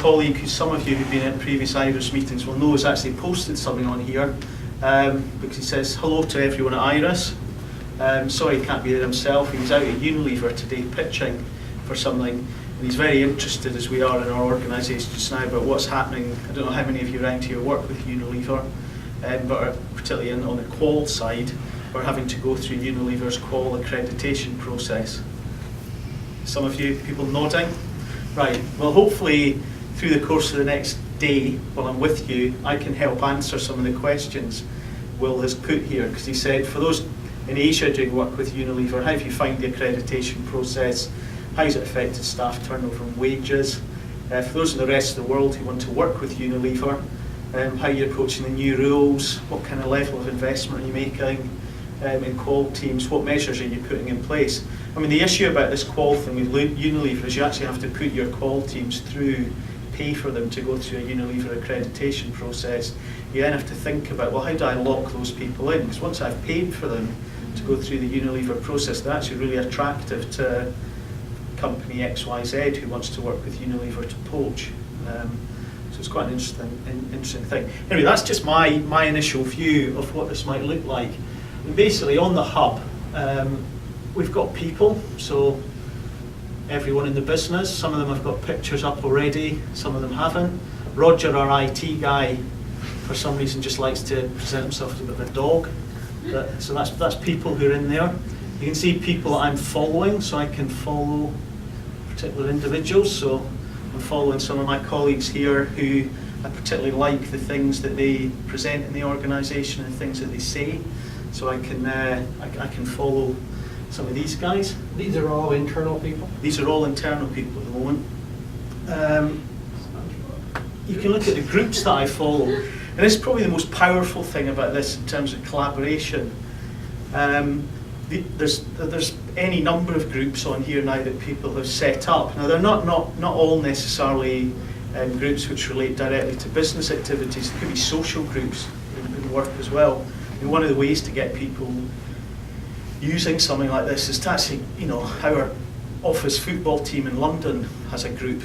colleague, who some of you who've been at previous IRIS meetings will know, has actually posted something on here, because he says, hello to everyone at IRIS. Sorry he can't be there himself. He was out at Unilever today pitching for something, and he's very interested, as we are in our organisation just now, about what's happening. I don't know how many of you around here work with Unilever, but particularly on the qual side, we're having to go through Unilever's qual accreditation process. Some of you people nodding? Right, well hopefully through the course of the next day, while I'm with you, I can help answer some of the questions Will has put here, because he said, for those in Asia doing work with Unilever, how have you found the accreditation process? How has it affected staff turnover and wages? For those in the rest of the world who want to work with Unilever, how are you approaching the new rules? What kind of level of investment are you making in qual teams? What measures are you putting in place? I mean, the issue about this qual thing with Unilever is you actually have to put your qual teams through, pay for them to go through a Unilever accreditation process. You then have to think about, well, how do I lock those people in? Because once I've paid for them to go through the Unilever process, they're actually really attractive to company XYZ who wants to work with Unilever to poach. So it's quite an interesting thing. Anyway, that's just my initial view of what this might look like. And basically, on the hub, we've got people, so everyone in the business. Some of them have got pictures up already, some of them haven't. Roger, our IT guy, for some reason just likes to present himself as a bit of a dog. So that's people who are in there. You can see people that I'm following, so I can follow particular individuals. So I'm following some of my colleagues here who I particularly like the things that they present in the organisation and things that they say. So I can follow some of these guys. These are all internal people? These are all internal people at the moment. You can look at the groups that I follow, and this is probably the most powerful thing about this in terms of collaboration. There's any number of groups on here now that people have set up. Now they're not all necessarily groups which relate directly to business activities. There could be social groups in work as well. And one of the ways to get people using something like this is to actually, our office football team in London has a group.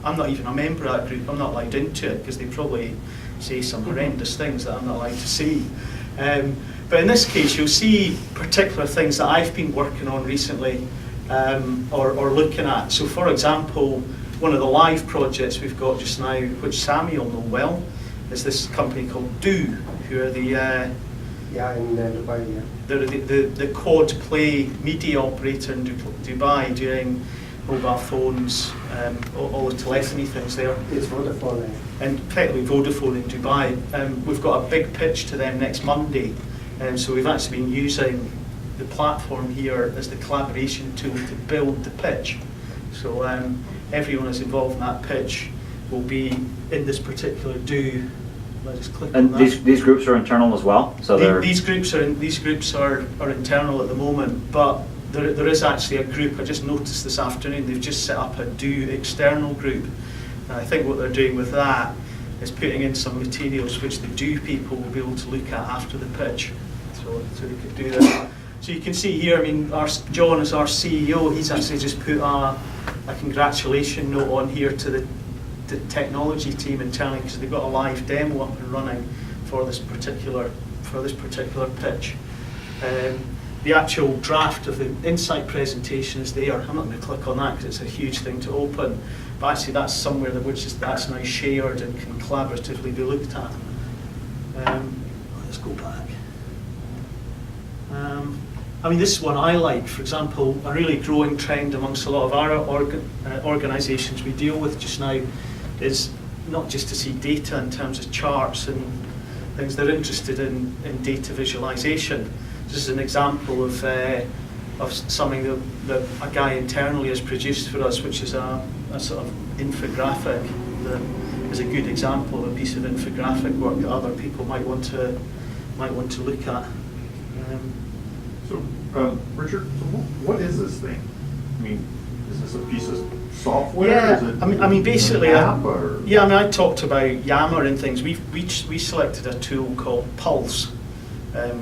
I'm not even a member of that group. I'm not allowed into it because they probably say some horrendous things that I'm not allowed to see. But in this case, you'll see particular things that I've been working on recently or looking at. So for example, one of the live projects we've got just now, which Sammy will know well, is this company called Do, who are the in Dubai, yeah. They're the quad play media operator in Dubai, doing mobile phones, all the telephony things there. It's Vodafone. And effectively Vodafone in Dubai. We've got a big pitch to them next Monday. So we've actually been using the platform here as the collaboration tool to build the pitch. So everyone who's involved in that pitch will be in this particular Do. Let's click on that. These groups are internal as well. So these groups are internal at the moment, but there is actually a group. I just noticed this afternoon they've just set up a Do external group. And I think what they're doing with that is putting in some materials which the Do people will be able to look at after the pitch. So they could do that. So you can see here, I mean, John is our CEO. He's actually just put a congratulation note on here to the technology team internally because they've got a live demo up and running for this particular pitch. The actual draft of the Insight presentation is there. I'm not going to click on that because it's a huge thing to open, but actually that's somewhere that's now shared and can collaboratively be looked at. Let's go back. I mean, this is one I like. For example, a really growing trend amongst a lot of our organisations we deal with just now is not just to see data in terms of charts and things. They're interested in data visualization. This is an example of something that a guy internally has produced for us, which is a sort of infographic that is a good example of a piece of infographic work that other people might want to look at. Richard, what is this thing? I mean, is this a piece of software? Yeah, is it I mean basically, an app or? Yeah, I mean I talked about Yammer and things. We selected a tool called Pulse.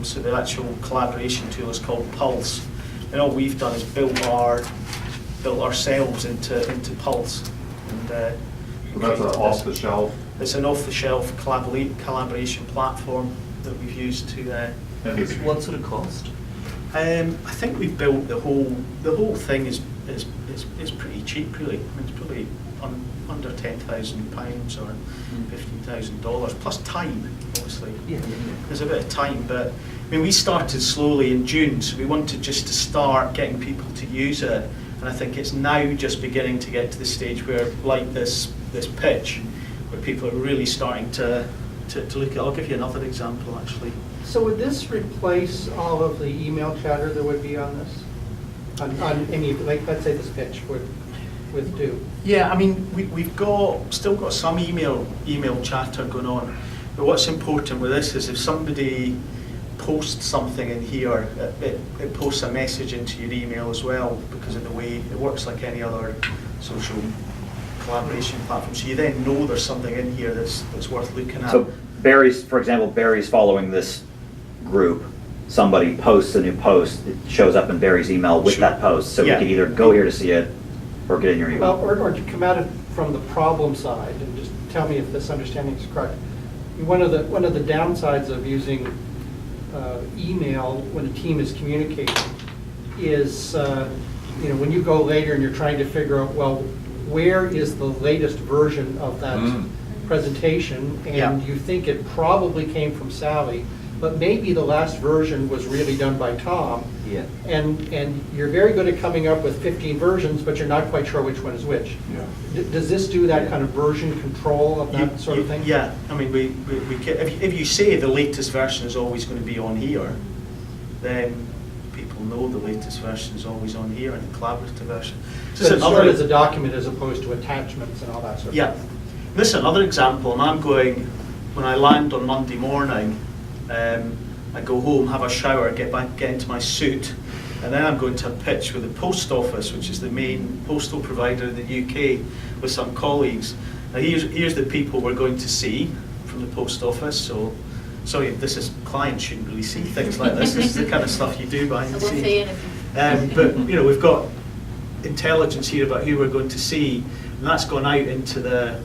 So the actual collaboration tool is called Pulse, and all we've done is built ourselves into Pulse, and That's an created this. off-the-shelf, It's an off-the-shelf collaboration platform that we've used to. and it's, What sort of cost? I think we've built the whole thing is pretty cheap really. I mean, it's probably under £10,000 or $15,000 plus time, obviously. Yeah. There's a bit of time, but I mean, we started slowly in June, so we wanted just to start getting people to use it, and I think it's now just beginning to get to the stage where, like this pitch, where people are really starting to look at. I'll give you another example actually. So would this replace all of the email chatter that would be on this? On any, like, let's say this pitch would do? Yeah, I mean, we've still got some email chatter going on, but what's important with this is if somebody posts something in here, it posts a message into your email as well, because of the way it works like any other social collaboration platform. So you then know there's something in here that's worth looking at. So Barry's, for example, Barry's following this group. Somebody posts a new post, it shows up in Barry's email with Sure. that post. So Yeah. we can either go here to see it or get in your Well, email. or to come at it from the problem side, and just tell me if this understanding is correct. One of the downsides of using email when a team is communicating is, when you go later and you're trying to figure out, well, where is the latest version of that presentation? Yeah. And you think it probably came from Sally, but maybe the last version was really done by Tom. Yeah. And you're very good at coming up with 15 versions, but you're not quite sure which one is which. yeah. Does this do that kind of version control of that sort of thing? Yeah, I mean, if you say the latest version is always going to be on here, then people know the latest version is always on here, and the collaborative version. So it's sort of as a document as opposed to attachments and all that sort of Yeah. thing. This is another example, and I'm going, when I land on Monday morning, I go home, have a shower, get into my suit, and then I'm going to a pitch with the Post Office, which is the main postal provider in the UK, with some colleagues. Now here's the people we're going to see from the Post Office, so sorry, clients shouldn't really see things like this. This is the kind of stuff you do behind the So we'll say scenes. anything. But we've got intelligence here about who we're going to see, and that's gone out into the,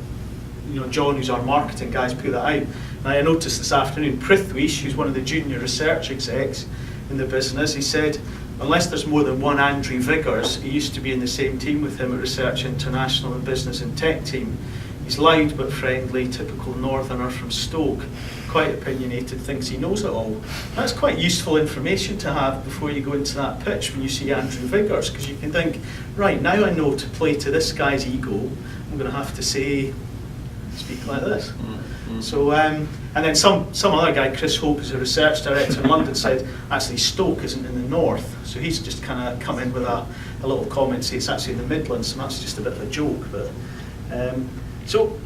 John, who's our marketing guy, has put that out. And I noticed this afternoon, Prithwish, who's one of the junior research execs in the business, he said, unless there's more than one Andrew Viggers, he used to be in the same team with him at Research International and Business and Tech team. He's loud but friendly, typical northerner from Stoke, quite opinionated, thinks he knows it all. That's quite useful information to have before you go into that pitch when you see Andrew Viggers, because you can think, right, now I know to play to this guy's ego, I'm going to have to speak like this. So, and then some other guy, Chris Hope, who's a research director in London, said actually Stoke isn't in the north. So he's just kind of come in with a little comment, say it's actually in the Midlands, and that's just a bit of a joke. But so,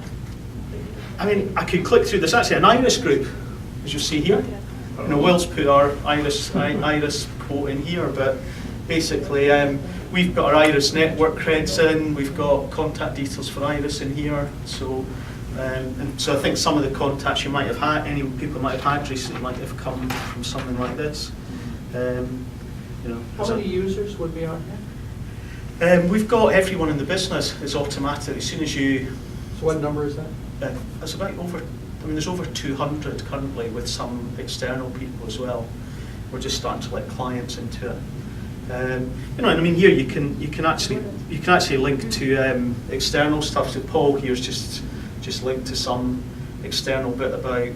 I mean, I could click through. There's actually an Iris group, as you see here. Will's put our Iris quote in here, but basically we've got our Iris network creds in. We've got contact details for Iris in here. So. And so I think some of the contacts you might have had, any people might have had recently, might have come from something like this. How many users would be on here? We've got everyone in the business is automatic. As soon as you, So what number is that? it's about there's over 200 currently with some external people as well. We're just starting to let clients into it. And I mean here you can actually link to external stuff. So Paul here's just linked to some external bit about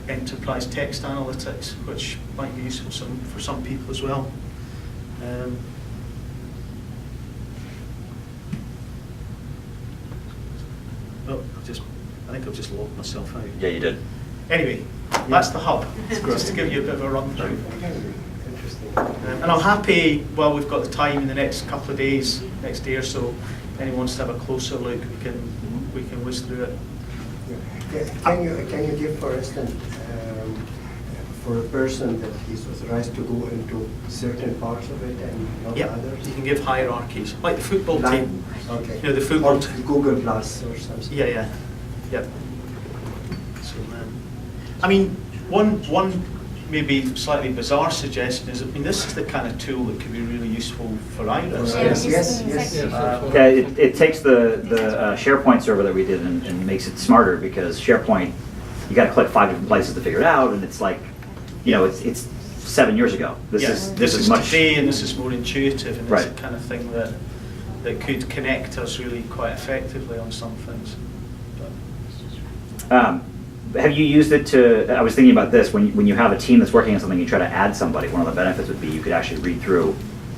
enterprise text analytics, which might be useful for some people as well. I think I've just logged myself out. Yeah, you did. Anyway, that's the hub, just to give you a bit of a run through. Interesting. And I'm happy, we've got the time in the next couple of days, next day or so, if anyone wants to have a closer look, we can whiz through it. Can you give, for instance, for a person that is authorized to go into certain parts of it and not Yeah, others? you can give hierarchies, like the football team. Okay. The football Or team. Google Plus or something. Yeah. So, I mean, one maybe slightly bizarre suggestion is, I mean, this is the kind of tool that could be really useful for Iris. Yes, yes, Yes, yes. that's what Yeah, I was it takes the SharePoint server that we did and makes it smarter, because SharePoint, you gotta click 5 different places to figure it out, and it's like, you know, it's 7 years ago. This is much. today, and this is more intuitive, and it's Right. the kind of thing that could connect us really quite effectively on some things. But- Have you used it to, I was thinking about this, when you have a team that's working on something, you try to add somebody, one of the benefits would be you could actually read through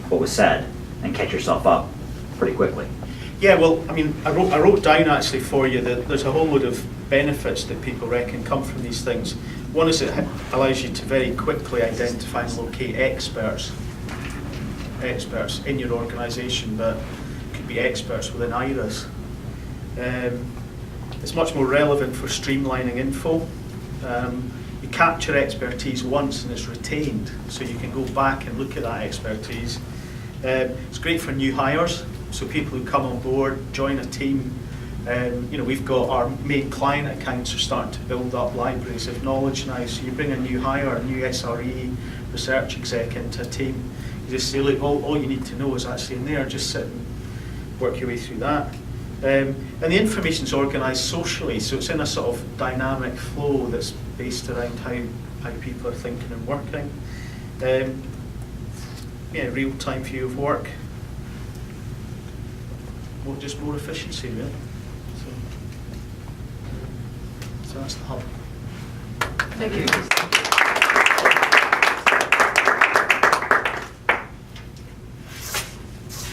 what was said and catch yourself up pretty quickly. Yeah, well, I mean, I wrote down actually for you that there's a whole load of benefits that people reckon come from these things. One is it allows you to very quickly identify and locate experts in your organisation that could be experts within Iris. It's much more relevant for streamlining info. You capture expertise once and it's retained, so you can go back and look at that expertise. It's great for new hires, so people who come on board, join a team. You know, we've got our main client accounts are starting to build up libraries of knowledge now. So you bring a new hire, a new SRE, research exec into a team. You just say, look, all you need to know is actually in there. Just sit and work your way through that. And the information's organised socially, so it's in a sort of dynamic flow that's based around how people are thinking and working. Yeah, real-time view of work. Just more efficiency, really. So that's the hub. Thank you.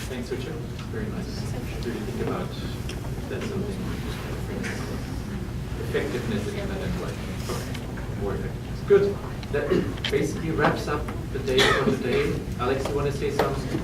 Thanks, Richard. Very nice. Really think about that's something effectiveness in that way. More effectiveness. Good. That basically wraps up the day for today. Alex, you want to say something?